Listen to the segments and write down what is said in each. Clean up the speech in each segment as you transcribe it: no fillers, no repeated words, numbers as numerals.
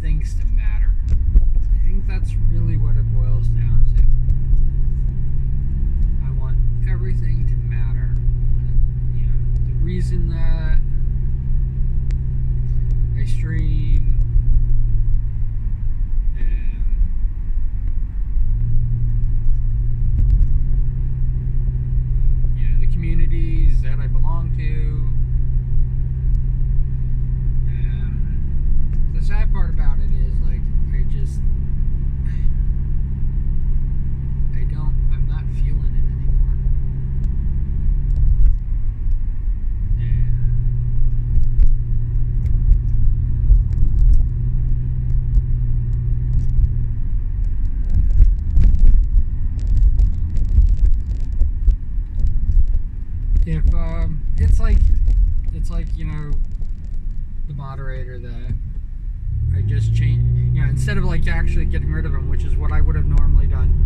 things to matter. I think that's really what it boils down to. I want everything to matter. The reason that I stream and the communities that I belong to. The sad part about it is, like, I'm not feeling it anymore. If it's like the moderator that I just changed, instead of like actually getting rid of him, which is what I would have normally done.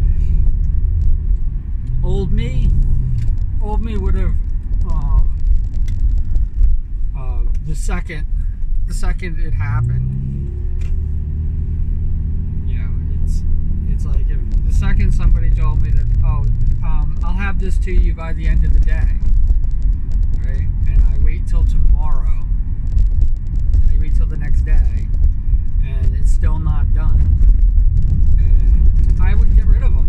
Old me would have the second it happened. It's like if the second somebody told me that, I'll have this to you by the end of the day, right? And I wait till tomorrow, and I wait till the next day, and it's still not done, and I would get rid of them.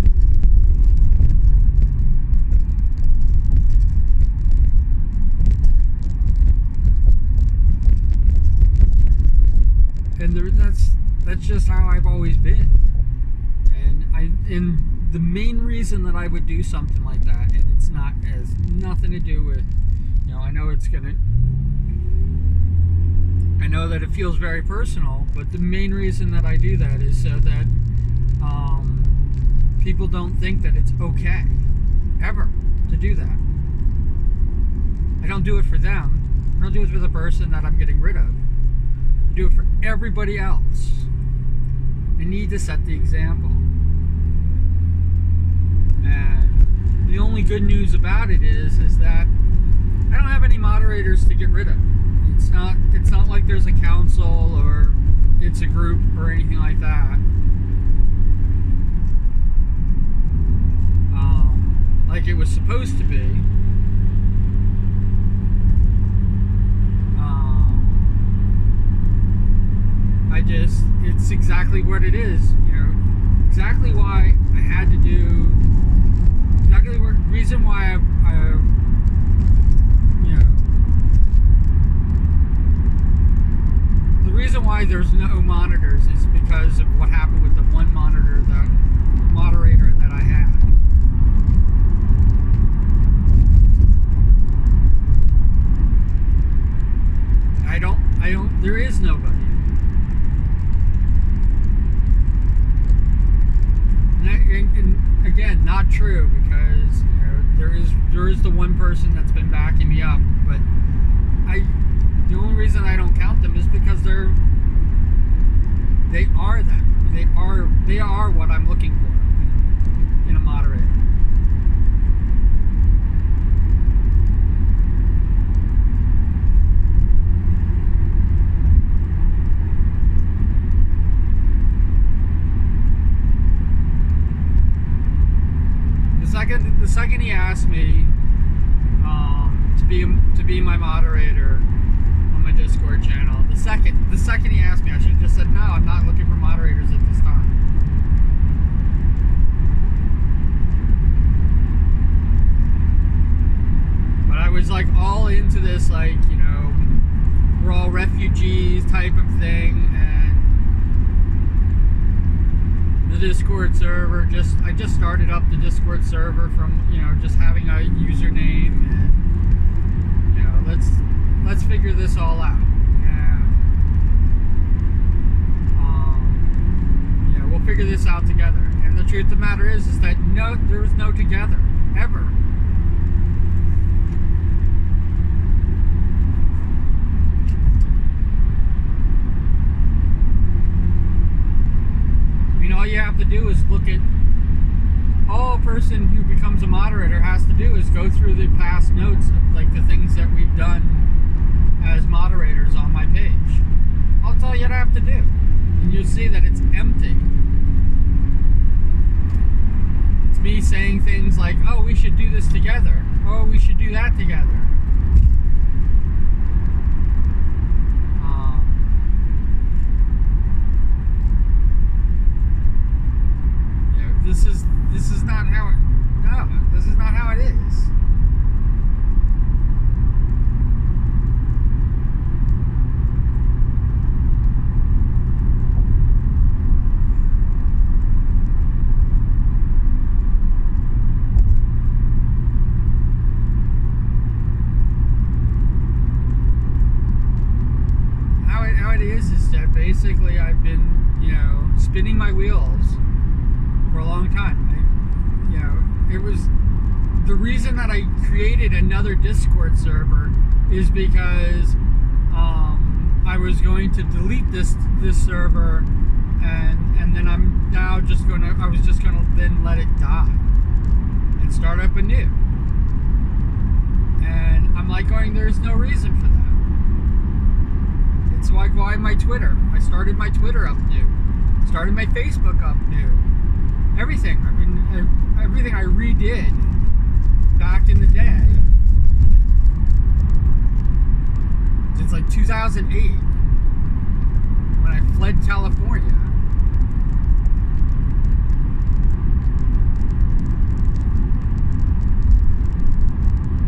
And that's just how I've always been. And the main reason that I would do something like that, and it's has nothing to do with, I know that it feels very personal, but the main reason that I do that is so that people don't think that it's okay, ever, to do that. I don't do it for them. I don't do it for the person that I'm getting rid of. I do it for everybody else. I need to set the example. And the only good news about it is that I don't have any moderators to get rid of. It's not like there's a council or it's a group or anything like that. Like it was supposed to be. It's exactly what it is. Exactly why I had to do. Exactly the reason why the reason why there's no monitors is because of what happened with the one moderator that I had. There is nobody. And again, not true, because there is the one person that's been backing me up, but the only reason I don't count them is because they are them. They are what I'm looking for in a moderator. The second he asked me to be my moderator on my Discord channel, the second he asked me, I should have just said, no, I'm not looking for moderators at this time. But I was like all into this, like, we're all refugees type of thing, and the Discord server, I just started up the Discord server from, just having a username, and, let's figure this all out. We'll figure this out together. And the truth of the matter is that there was no together, ever. All you have to do is look at, all a person who becomes a moderator has to do is go through the past notes of, like, the things that we've done as moderators on my page. That's all you have to do. And you'll that is that basically I've been, spinning my wheels for a long time. It was the reason that I created another Discord server is because I was going to delete this server, and then I was just gonna then let it die and start up anew. And I'm like going, there's no reason for that. It's like why my Twitter. I started my Twitter up new, started my Facebook up new. Everything I redid back in the day. It's like 2008 when I fled California.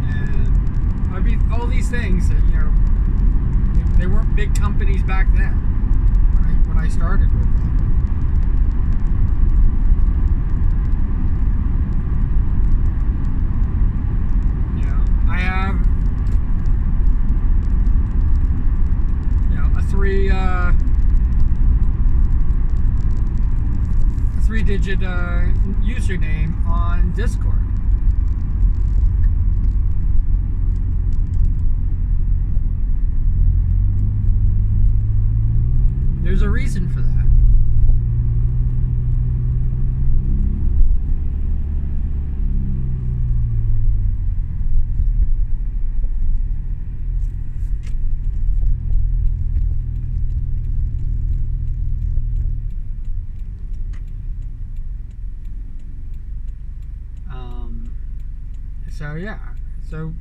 And I mean, all these things that, they weren't big companies back then when I started with them. I have a three-digit username on Discord. There's a reason for that. So yeah, so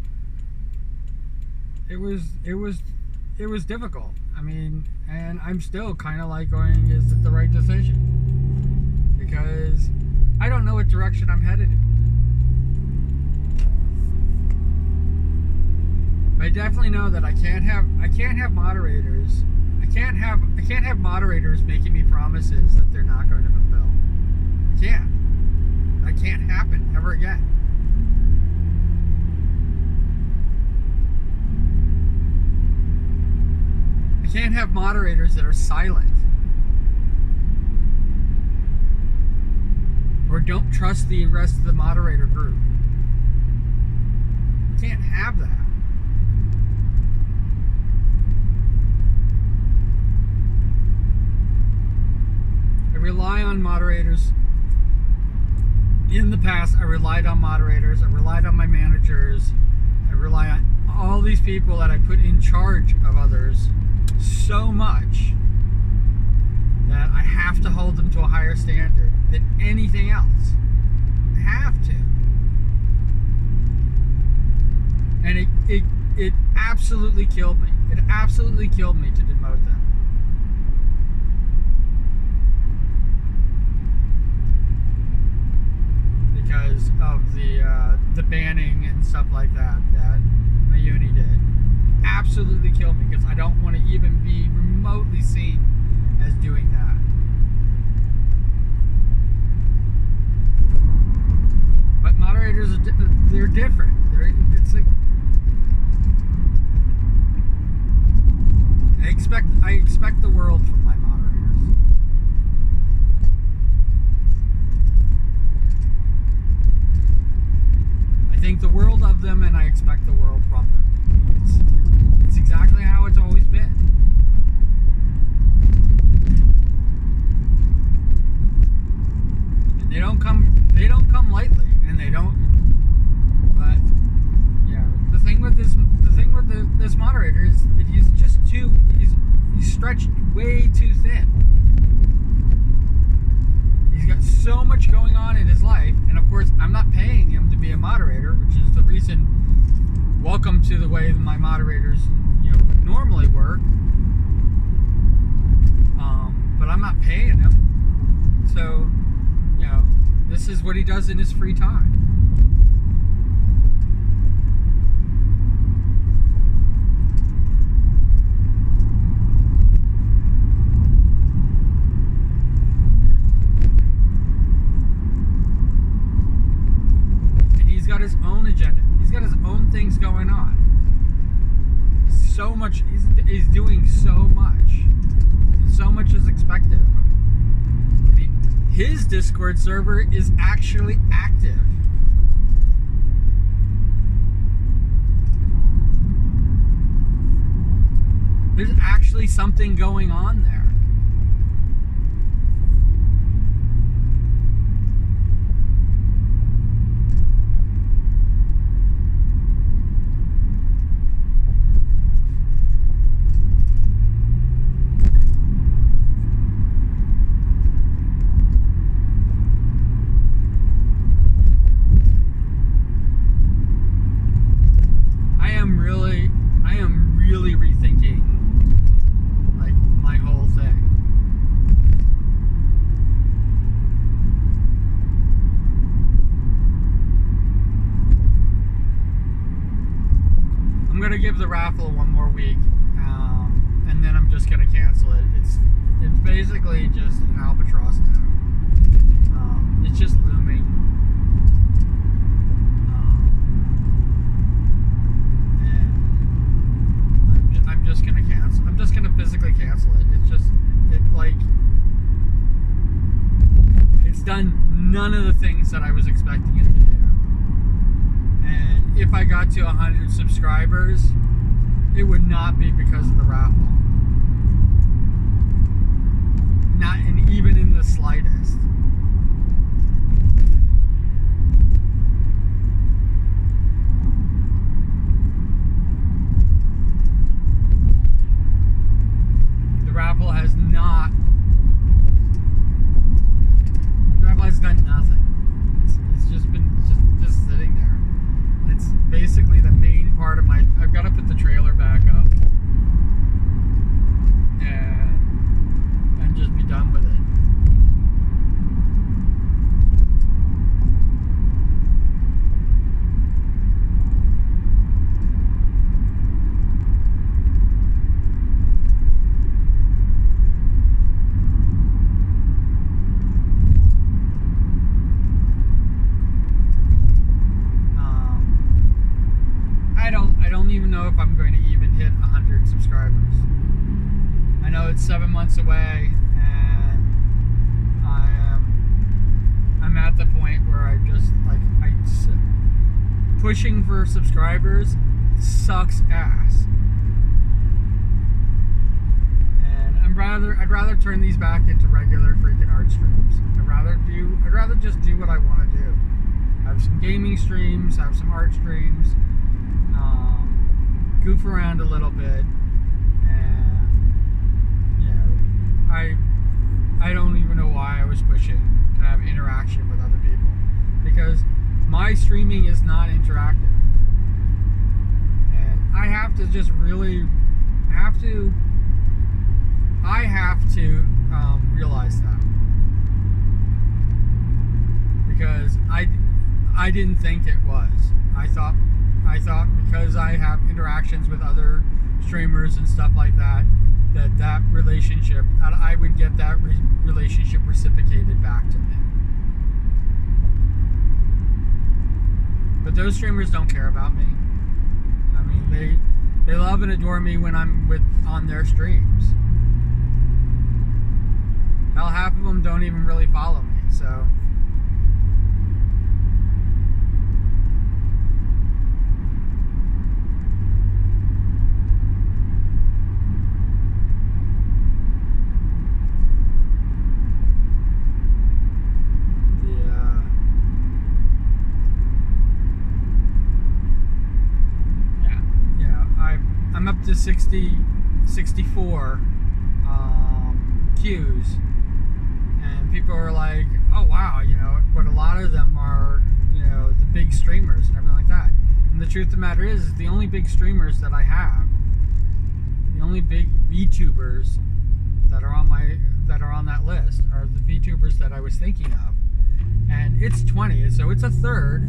it was difficult. I mean, and I'm still kind of like going, is it the right decision? Because I don't know what direction I'm headed in. But I definitely know that I can't have moderators. I can't have moderators making me promises that they're not going to fulfill. I can't. That can't happen ever again. I can't have moderators that are silent or don't trust the rest of the moderator group. I can't have that. I rely on moderators. In the past, I relied on moderators. I relied on my managers. I rely on all these people that I put in charge of others so much that I have to hold them to a higher standard than anything else. I have to. And it absolutely killed me. It absolutely killed me to demote them. Because of the banning and stuff like that my uni did. Absolutely killed me because I don't want to even be remotely seen as doing that. But moderators they're different. It's like I expect the world from my moderators. I think the world of them, and I expect the world from them. It's exactly how it's always been. And they don't come lightly, and they don't. But yeah, the thing with this moderator is that he's stretched way too thin. He's got so much going on in his life, and of course, I'm not paying him to be a moderator, which is the reason. Welcome to the way that my moderators, normally work. But I'm not paying him, so this is what he does in his free time. He's got his own agenda. He's got his own things going on. So much. He's doing so much. And so much is expected of him. I mean, his Discord server is actually active. There's actually something going on there. I am really rethinking like my whole thing. I'm gonna give the raffle one more week, and then I'm just gonna cancel it. It's basically just an albatross now. It's just looming. I'm just gonna cancel. I'm just gonna physically cancel it. It's done none of the things that I was expecting it to do. And if I got to 100 subscribers, it would not be because of the raffle. Not even in the slightest. The raffle has done nothing. It's just been just sitting there. It's basically the main part of my. I've got to put the trailer back up and just be done with it. I don't even know if I'm going to even hit 100 subscribers. I know it's 7 months away, and I'm at the point where pushing for subscribers sucks ass. And I'd rather turn these back into regular freaking art streams. I'd rather just do what I want to do. Have some gaming streams, have some art streams. Goof around a little bit, and I don't even know why I was pushing to have interaction with other people, because my streaming is not interactive, and I have to realize that, because I didn't think it was. I thought because I have interactions with other streamers and stuff like that, that relationship, I would get that relationship reciprocated back to me. But those streamers don't care about me. I mean, they love and adore me when I'm on their streams. Hell, half of them don't even really follow me, so. I'm up to 64 queues, and people are like, oh wow, but a lot of them are, the big streamers and everything like that. And the truth of the matter is the only big streamers that I have, the only big VTubers that are on that list are the VTubers that I was thinking of, and it's 20, so it's a third.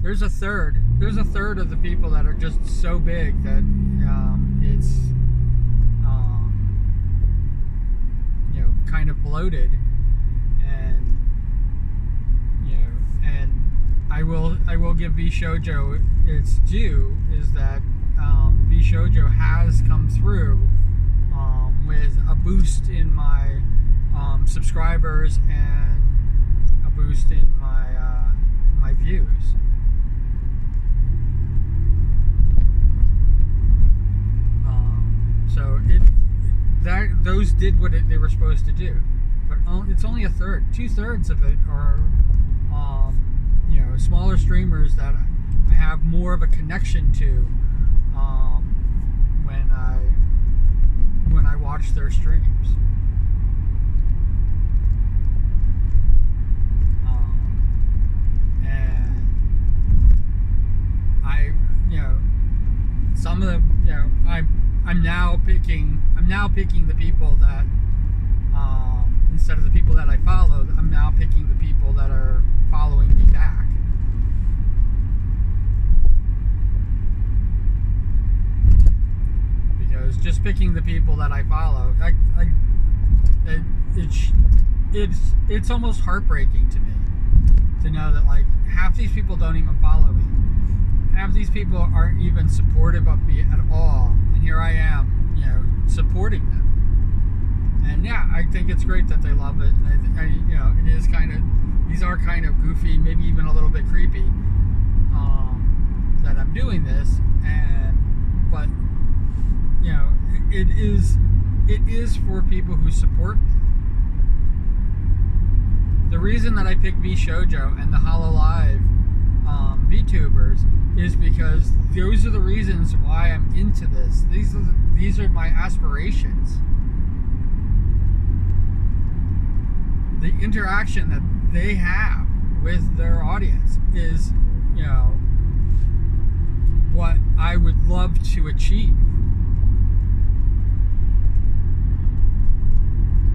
There's a third of the people that are just so big that it's kind of bloated, and I will give V Shoujo its due, is that V Shoujo has come through with a boost in my subscribers and a boost in my views. So those did what they were supposed to do, but it's only a third. 2/3 of it are smaller streamers that I have more of a connection to when I watch their streams. And some of them, I'm now picking the people that instead of the people that I follow, I'm now picking the people that are following me back. Because just picking the people that I follow, it's almost heartbreaking to me to know that like half these people don't even follow me. Half these people aren't even supportive of me at all, and here I am, supporting them. And yeah, I think it's great that they love it. And it is these are kind of goofy, maybe even a little bit creepy, that I'm doing this. But it is for people who support me. The reason that I picked V Shoujo and the HoloLive VTubers is because those are the reasons why I'm into this. These are my aspirations. The interaction that they have with their audience is, what I would love to achieve.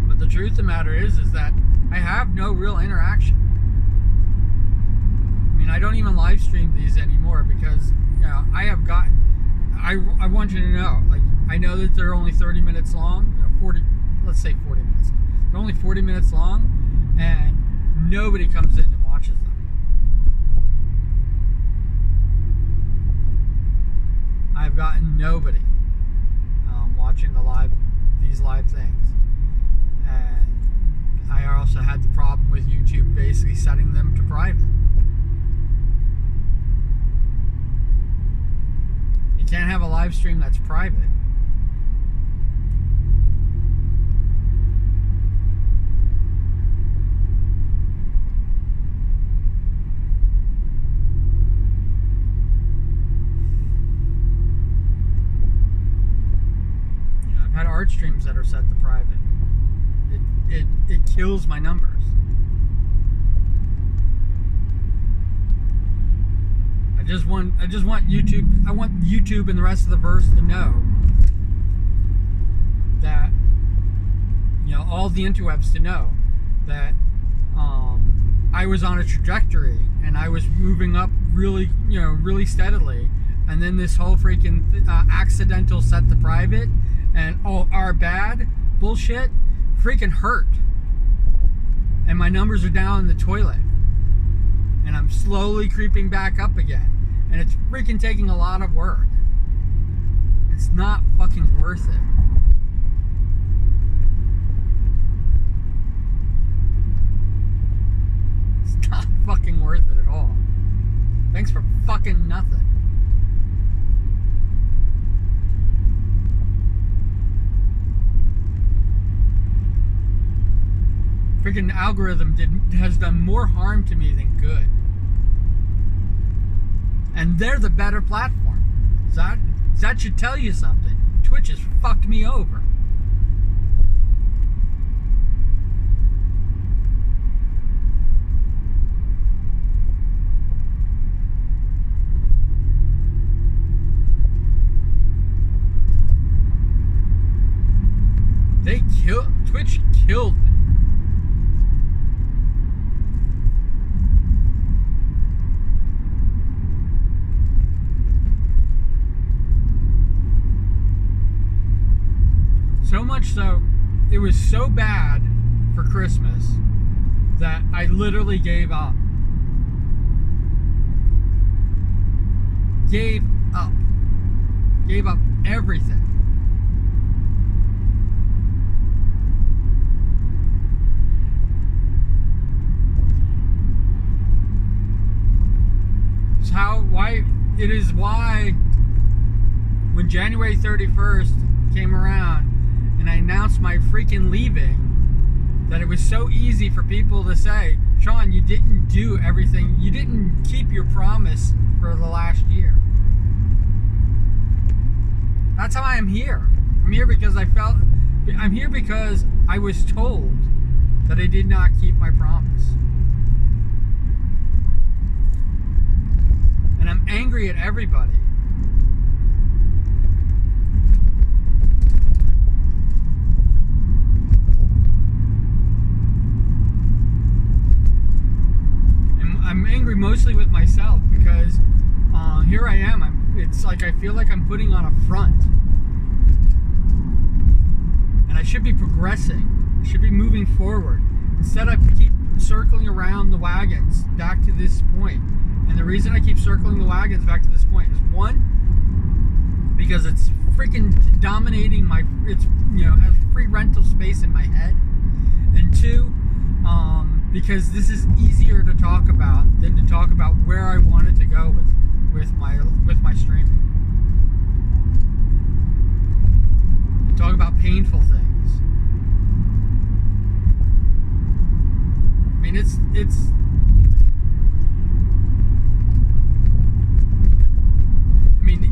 But the truth of the matter is that I have no real interaction. I mean, I don't even live stream these anymore because, I have gotten, I want you to know, like, I know that they're only 30 minutes long, 40, let's say 40 minutes. They're only 40 minutes long, and nobody comes in and watches them. I've gotten nobody watching these live things. And I also had the problem with YouTube basically setting them to private. You can't have a live stream that's private. I've had art streams that are set to private. It kills my numbers. I just want YouTube. I want YouTube and the rest of the verse to know that, all the interwebs to know that I was on a trajectory and I was moving up really, really steadily, and then this whole freaking accidental set to private and our bad bullshit freaking hurt, and my numbers are down in the toilet, and I'm slowly creeping back up again, and it's freaking taking a lot of work. It's not fucking worth it. It's not fucking worth it at all. Thanks for fucking nothing. Freaking algorithm has done more harm to me than good. And they're the better platform. So that should tell you something. Twitch has fucked me over. Twitch killed me. So much so, it was so bad for Christmas that I literally gave up. gave up everything. It is why when January 31st came around and I announced my freaking leaving, that it was so easy for people to say, Sean, you didn't do everything, you didn't keep your promise for the last year. That's how I am here. I'm here because I was told that I did not keep my promise. And I'm angry at everybody. And I'm angry mostly with myself because here I am. It's like I feel like I'm putting on a front. And I should be progressing. I should be moving forward. Instead, I keep circling around the wagons back to this point. And the reason I keep circling the wagons back to this point is, one, because it's freaking dominating has free rental space in my head. And two, because this is easier to talk about than to talk about where I wanted to go with my streaming. And talk about painful things. I mean, it's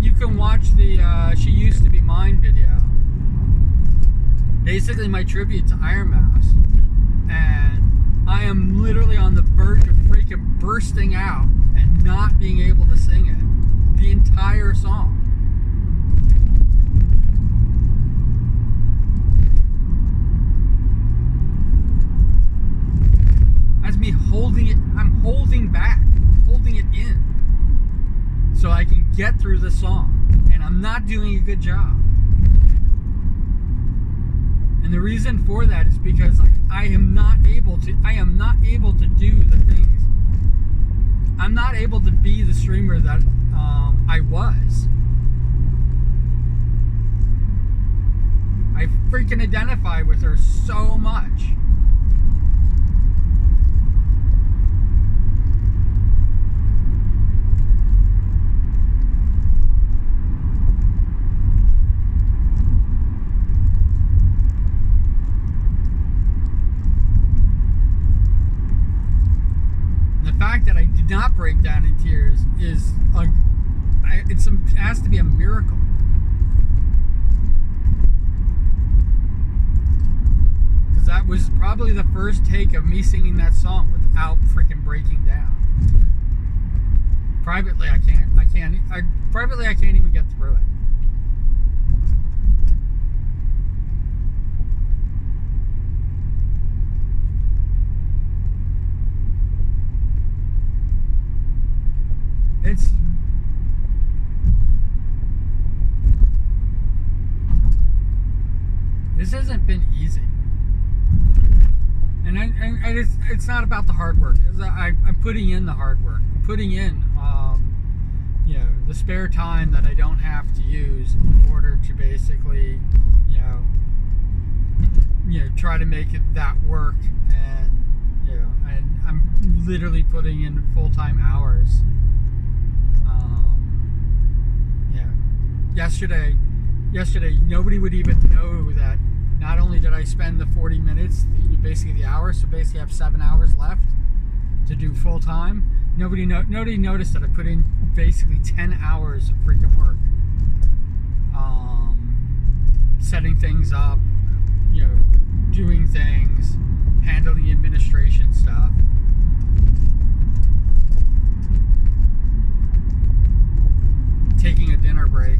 you can watch the She Used to Be Mine video. Basically my tribute to Iron Mouse. And I am literally on the verge of freaking bursting out and not being able to sing it. The entire song. That's me holding it. I'm holding back. Holding it in. So I can get through the song. And I'm not doing a good job. And the reason for that is because I am not able to do the things. I'm not able to be the streamer that I was. I freaking identify with her so much. The fact that I did not break down in tears is it has to be a miracle. Because that was probably the first take of me singing that song without freaking breaking down. Privately, I can't even get through it. This hasn't been easy, and it's not about the hard work. I'm putting in the hard work. I'm putting in, the spare time that I don't have to use in order to basically, try to make that work, and and I'm literally putting in full-time hours. Yesterday, nobody would even know that not only did I spend the 40 minutes, basically the hour, so basically I have 7 hours left to do full time. Nobody noticed that I put in basically 10 hours of freaking work. Setting things up, doing things, handling administration stuff. Taking a dinner break.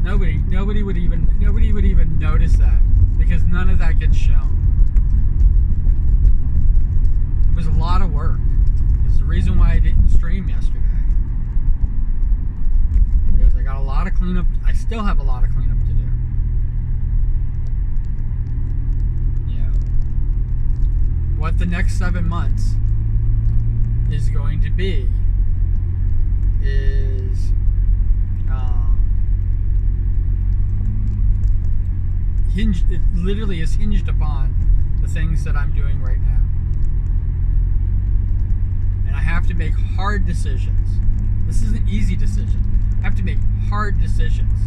Nobody would even notice that because none of that gets shown. It was a lot of work. It's the reason why I didn't stream yesterday. Because I got a lot of cleanup. I still have a lot of cleanup to do. What the next 7 months is going to be is hinged. It literally is hinged upon the things that I'm doing right now, and I have to make hard decisions. This is an easy decision. I have to make hard decisions.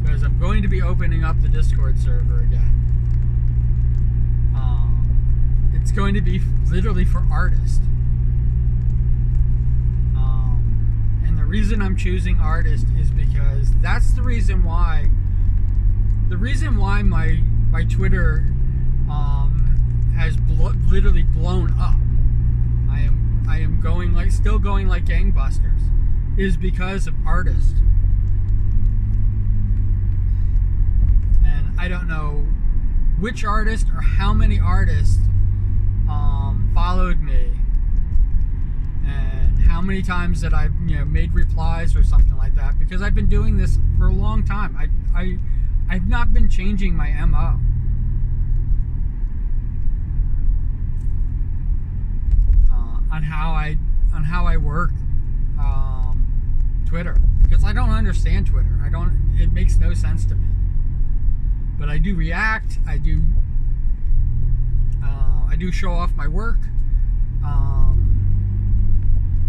Because I'm going to be opening up the Discord server again. It's going to be literally for artists. And the reason I'm choosing artist is because that's the reason why. The reason why my Twitter has literally blown up. I am going like still going like gangbusters, is because of artists. And I don't know which artist or how many artists followed me, and how many times that I've made replies or something like that, because I've been doing this for a long time. I've not been changing my MO. On how I work Twitter, because I don't understand Twitter. It makes no sense to me. But I do react. I do show off my work,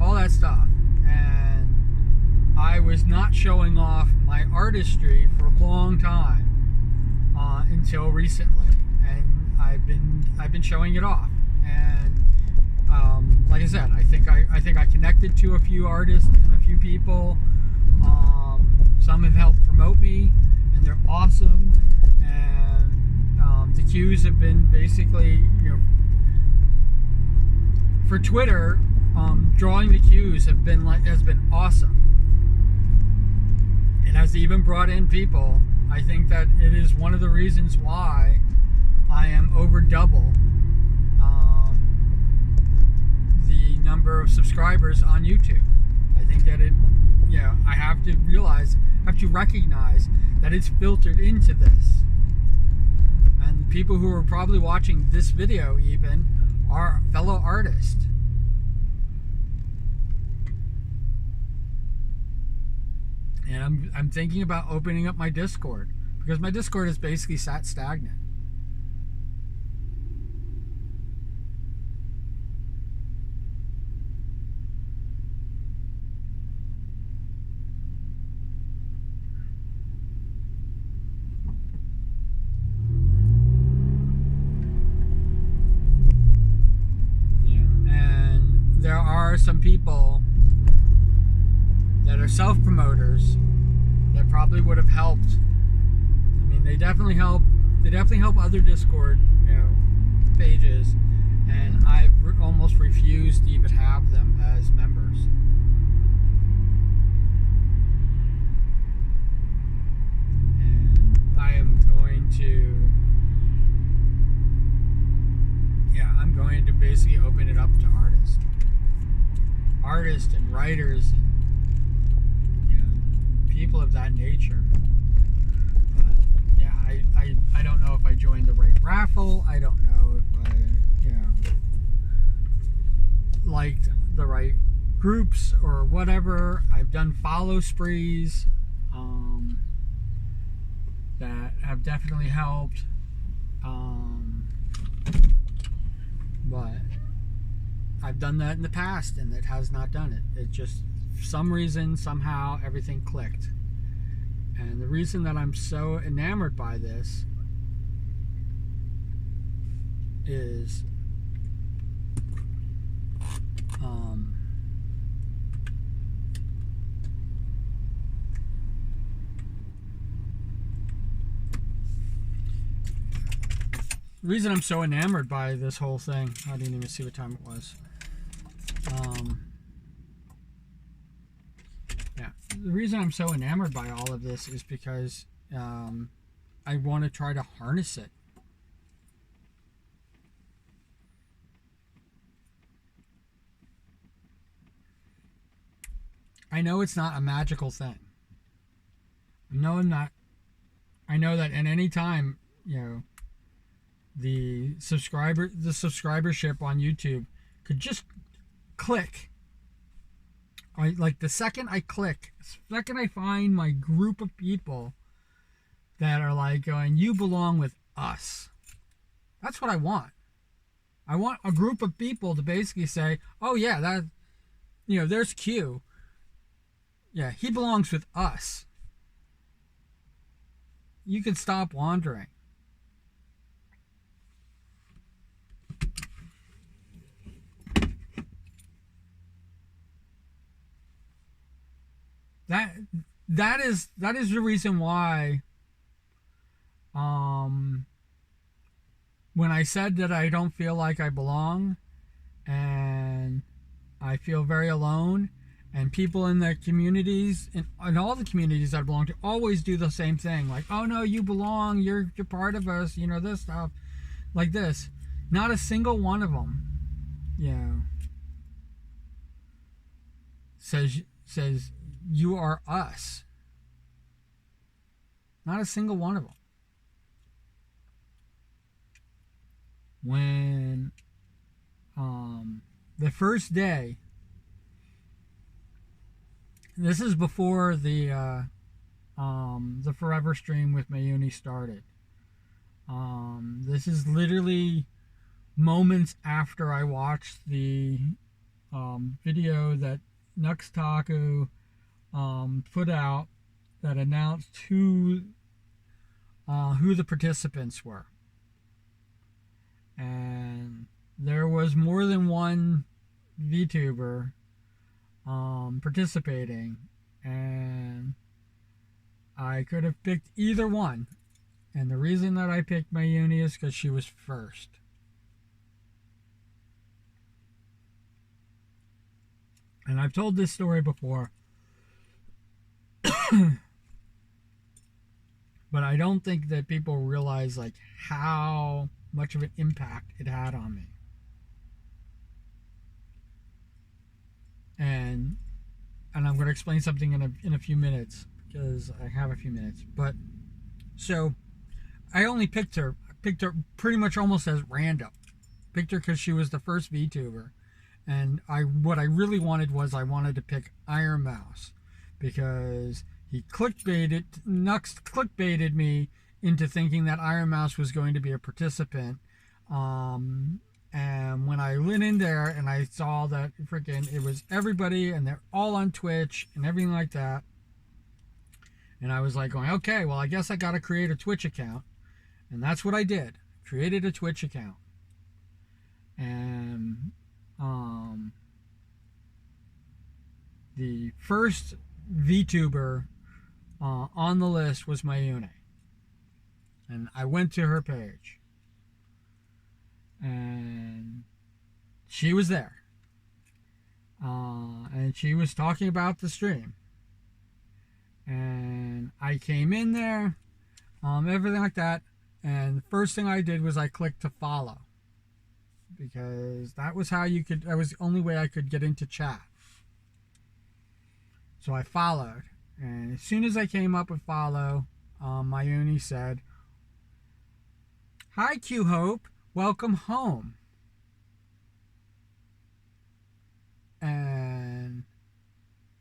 all that stuff. And I was not showing off my artistry for a long time until recently, and I've been showing it off. And like I said, I think I connected to a few artists and a few people. Some have helped promote me, and they're awesome. And the queues have been basically, for Twitter, drawing the queues has been awesome. It has even brought in people. I think that it is one of the reasons why I am over double the number of subscribers on YouTube. I think that I have to recognize that it's filtered into this. And the people who are probably watching this video even are fellow artists. And I'm thinking about opening up my Discord, because my Discord is basically sat stagnant. There are some people that are self-promoters that probably would have helped. I mean, they definitely help other Discord pages, and I've almost refused to even have them as members. And I'm going to basically open it up to artists and writers and people of that nature. But I don't know if I joined the right raffle. I don't know if I liked the right groups or whatever. I've done follow sprees that have definitely helped, but I've done that in the past, and it has not done it. It just, for some reason, somehow, everything clicked. And the reason that I'm so enamored by this is the reason I'm so enamored by this whole thing, I didn't even see what time it was. The reason I'm so enamored by all of this is because I want to try to harness it. I know it's not a magical thing. I know that at any time, the subscribership on YouTube could just click. Like the second I click, the second I find my group of people that are like going, you belong with us. That's what I want. I want a group of people to basically say, oh yeah, that, there's Q. Yeah, he belongs with us. You can stop wandering. That is the reason why when I said that I don't feel like I belong and I feel very alone, and people in the communities, in all the communities I belong to, always do the same thing, like, oh no, you belong, you're part of us, this stuff like this. Not a single one of them says you are us. Not a single one of them. When the first day, this is before the Forever stream with Mayuni started. This is literally moments after I watched the video that Nux Taku put out that announced who the participants were. And there was more than one VTuber participating, and I could have picked either one. And the reason that I picked Mayuni is because she was first. And I've told this story before, but I don't think that people realize like how much of an impact it had on me. And I'm going to explain something in a few minutes, because I have a few minutes. But so I only picked her pretty much almost as random. Picked her because she was the first VTuber, and what I really wanted was I wanted to pick Iron Mouse, because he Nux clickbaited me into thinking that Iron Mouse was going to be a participant. And when I went in there and I saw that freaking it was everybody and they're all on Twitch and everything like that, and I was like going, okay, well, I guess I got to create a Twitch account. And that's what I did. Created a Twitch account. And the first VTuber on the list was Mayune. And I went to her page. And she was there. And she was talking about the stream. And I came in there, everything like that. And the first thing I did was I clicked to follow, because that was how that was the only way I could get into chat. So I followed, and as soon as I came up with follow, Mayuni said, "Hi Q Hope, welcome home."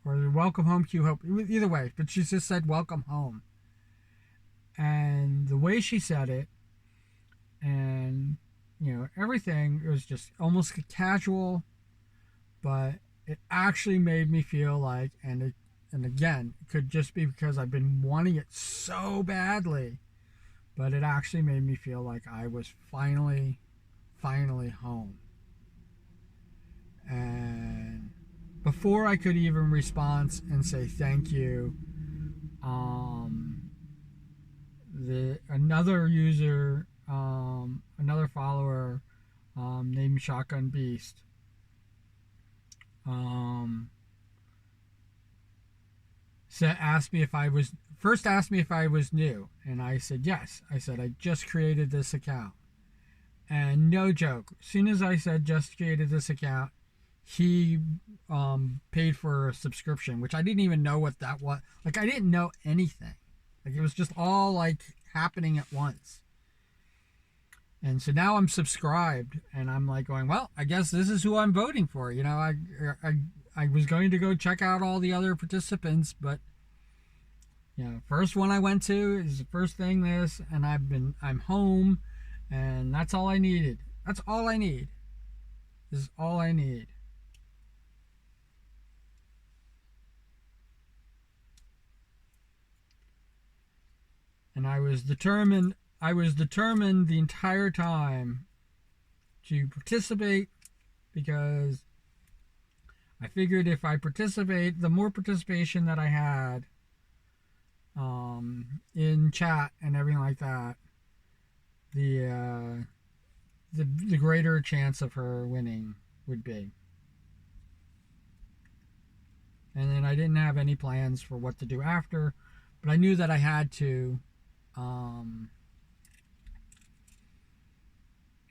Or welcome home Q Hope, either way, but she just said welcome home. And the way she said it, and everything, it was just almost casual, but it actually made me feel like, and again, it could just be because I've been wanting it so badly, but it actually made me feel like I was finally home. And before I could even respond and say thank you, another user, another follower, named Shotgun Beast, asked me if I was new, and I said yes. I said I just created this account, and no joke, as soon as I said just created this account, he paid for a subscription, which I didn't even know what that was. Like, I didn't know anything. Like, it was just all like happening at once. And so now I'm subscribed, and I'm like going, well, I guess this is who I'm voting for. I was going to go check out all the other participants, but first one I went to is the first thing this, and I'm home, and that's all I needed. That's all I need. This is all I need. And I was determined the entire time to participate, because I figured if I participate, the more participation that I had in chat and everything like that, the greater chance of her winning would be. And then I didn't have any plans for what to do after, but I knew that I had to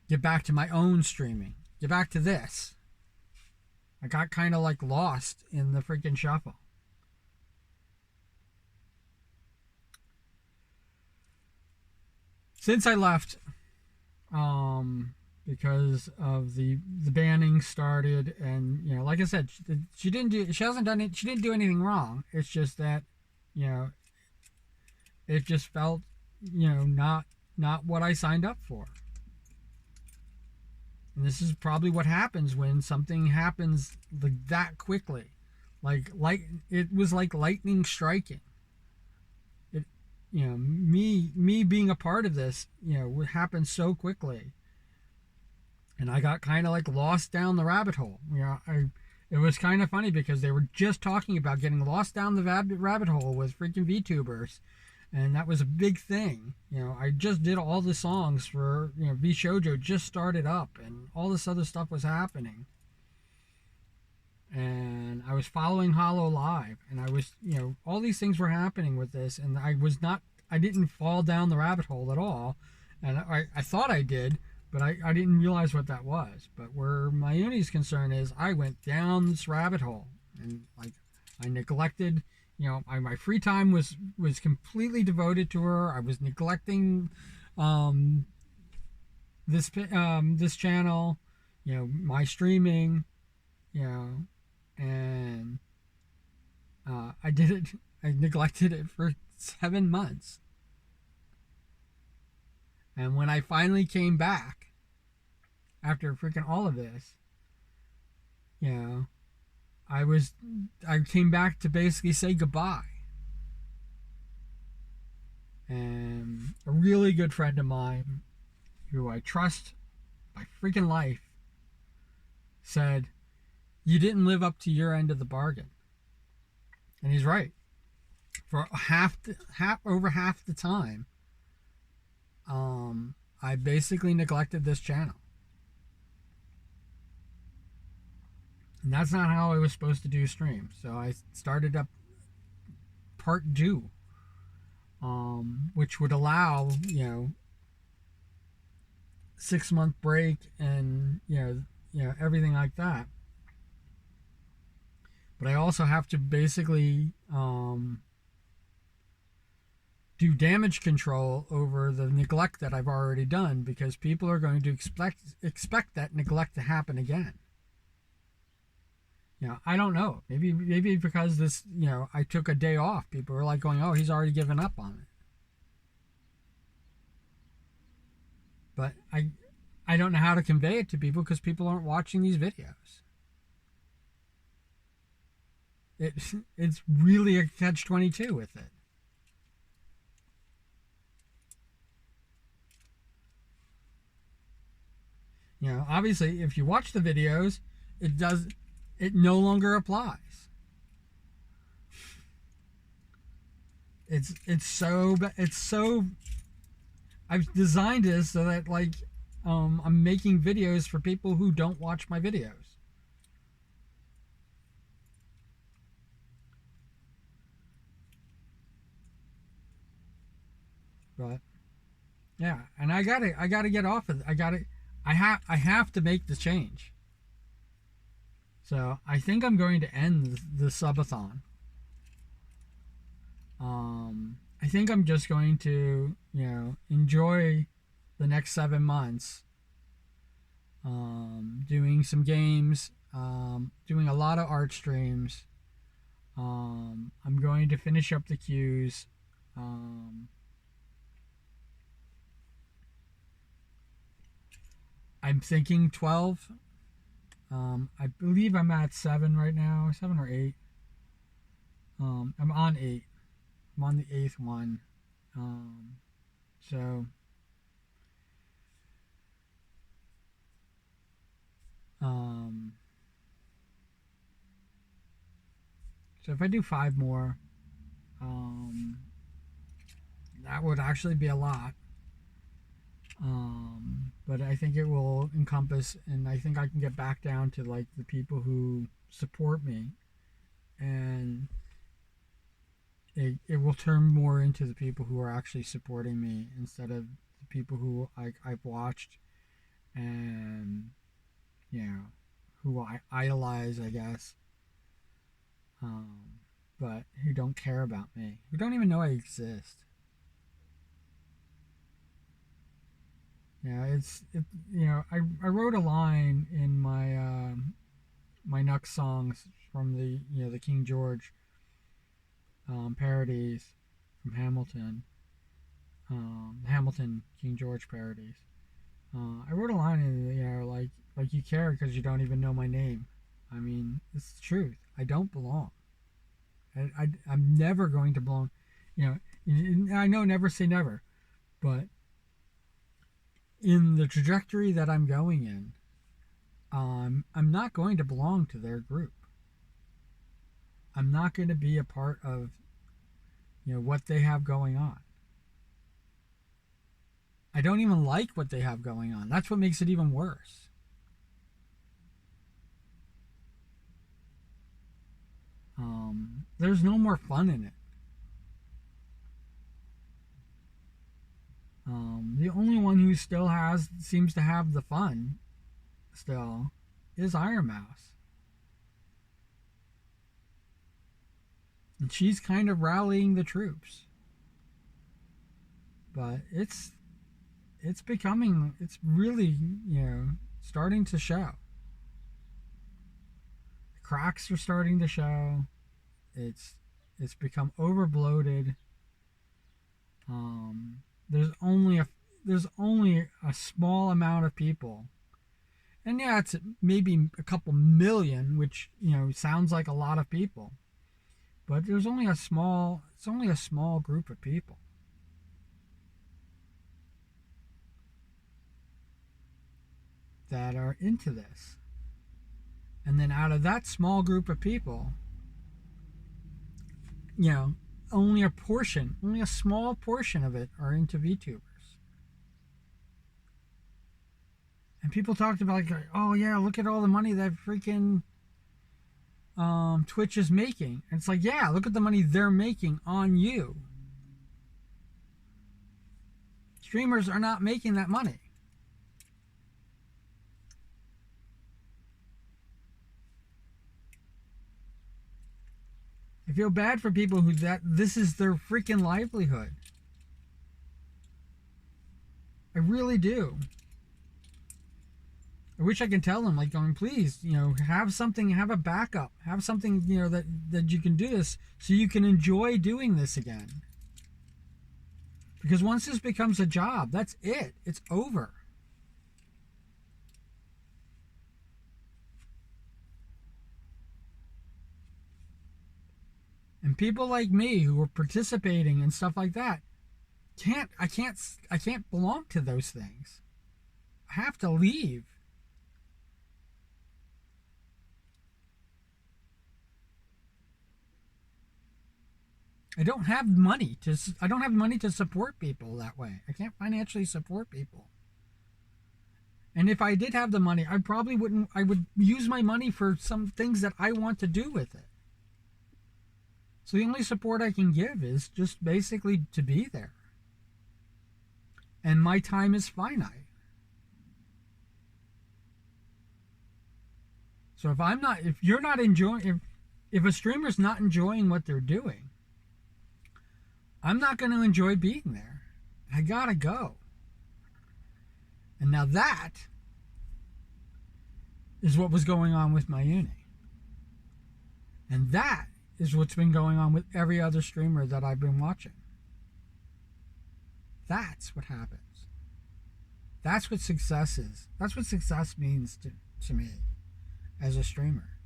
get back to my own streaming, get back to this. I got kind of like lost in the freaking shuffle. Since I left, because of the banning started, and like I said, she didn't do anything wrong. It's just that it just felt not what I signed up for. And this is probably what happens when something happens like that quickly. Like it was like lightning striking. It me being a part of this, would happen so quickly. And I got kind of like lost down the rabbit hole. It was kind of funny because they were just talking about getting lost down the rabbit hole with freaking VTubers. And that was a big thing. I just did all the songs for, V Shoujo just started up, and all this other stuff was happening. And I was following Hollow Live, and I was, all these things were happening with this, and I didn't fall down the rabbit hole at all. And I thought I did, but I didn't realize what that was. But where Mayuni's concern is, I went down this rabbit hole, and like I neglected. My free time was completely devoted to her. I was neglecting this channel, my streaming, and I did it. I neglected it for 7 months, and when I finally came back after freaking all of this, I came back to basically say goodbye. And a really good friend of mine, who I trust my freaking life, said, "You didn't live up to your end of the bargain." And he's right. For over half the time, I basically neglected this channel. And that's not how I was supposed to do streams. So I started up part 2, which would allow, 6-month break and, everything like that. But I also have to basically do damage control over the neglect that I've already done, because people are going to expect that neglect to happen again. I don't know. Maybe because this, I took a day off. People were like going, "Oh, he's already given up on it." But I don't know how to convey it to people, because people aren't watching these videos. It's really a catch-22 with it. Obviously, if you watch the videos, it no longer applies. It's so I've designed this so that I'm making videos for people who don't watch my videos. But yeah, and I gotta get off of it. I have to make the change. So I think I'm going to end the subathon. I think I'm just going to, enjoy the next 7 months, doing some games, doing a lot of art streams. I'm going to finish up the queues. Um, I'm thinking 12. I believe I'm at 7 right now, 7 or 8. I'm on 8. I'm on the 8th one. Um, so, um, so if I do 5 more, um, that would actually be a lot. But I think it will encompass, and I think I can get back down to like the people who support me, and it will turn more into the people who are actually supporting me instead of the people who I've watched and, you know, who I idolize, I guess, um, but who don't care about me, who don't even know I exist. Yeah, I wrote a line in my Nux songs from the King George parodies from Hamilton, Hamilton King George parodies. I wrote a line in like you care because you don't even know my name. I mean, it's the truth. I don't belong. I'm never going to belong. You know, I know never say never, but in the trajectory that I'm going in, I'm not going to belong to their group. I'm not going to be a part of what they have going on. I don't even like what they have going on. That's what makes it even worse. There's no more fun in it. The only one who still seems to have the fun still is Iron Mouse. And she's kind of rallying the troops. But it's really, starting to show. The cracks are starting to show. It's become over bloated. There's only a small amount of people, and yeah, it's maybe a couple million, which sounds like a lot of people, but it's only a small group of people that are into this. And then out of that small group of people, only a small portion of it are into VTubers. And people talked about like, oh yeah, look at all the money that freaking Twitch is making. And it's like, yeah, look at the money they're making on you. Streamers are not making that money. I feel bad for people this is their freaking livelihood. I really do. I wish I could tell them, like, going, please, have something, have a backup, have something, that you can do this so you can enjoy doing this again. Because once this becomes a job, that's it. It's over. And people like me who are participating and stuff like that I can't belong to those things. I have to leave. I don't have money to support people that way. I can't financially support people. And if I did have the money, I would use my money for some things that I want to do with it. So the only support I can give is just basically to be there. And my time is finite. So if a streamer's not enjoying what they're doing, I'm not going to enjoy being there. I gotta go. And now that is what was going on with my uni. And that is what's been going on with every other streamer that I've been watching. That's what happens. That's what success is. That's what success means to me as a streamer.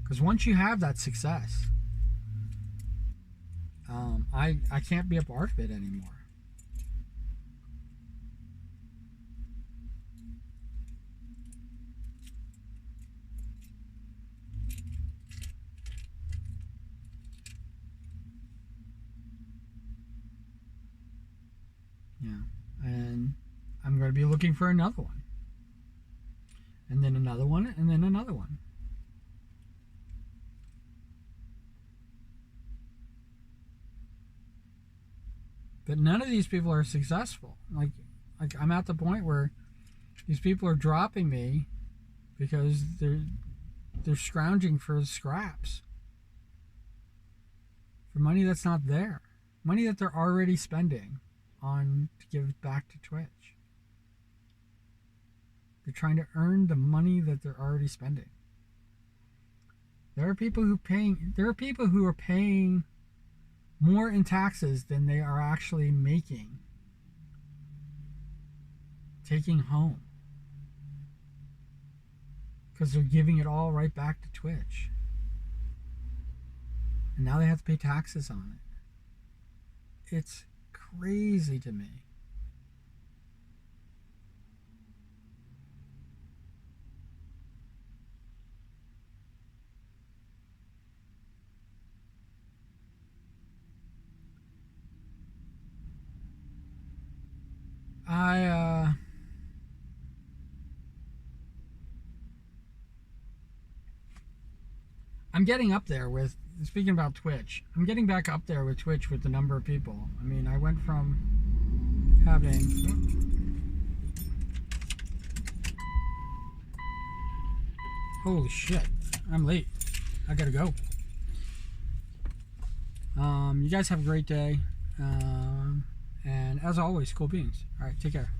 Because once you have that success, I can't be a part of it anymore. Yeah, and I'm going to be looking for another one, and then another one, and then another one. But none of these people are successful. Like I'm at the point where these people are dropping me because they're scrounging for scraps, for money that's not there, money that they're already spending on to give back to Twitch. They're trying to earn the money that they're already spending. There are people who are paying more in taxes than they are actually making, taking home, because they're giving it all right back to Twitch. And now they have to pay taxes on it. It's crazy to me. I'm getting up there with, speaking about Twitch, I'm getting back up there with Twitch with the number of people. I mean, I went from having... Holy shit, I'm late. I gotta go. You guys have a great day. And as always, cool beans. All right, take care.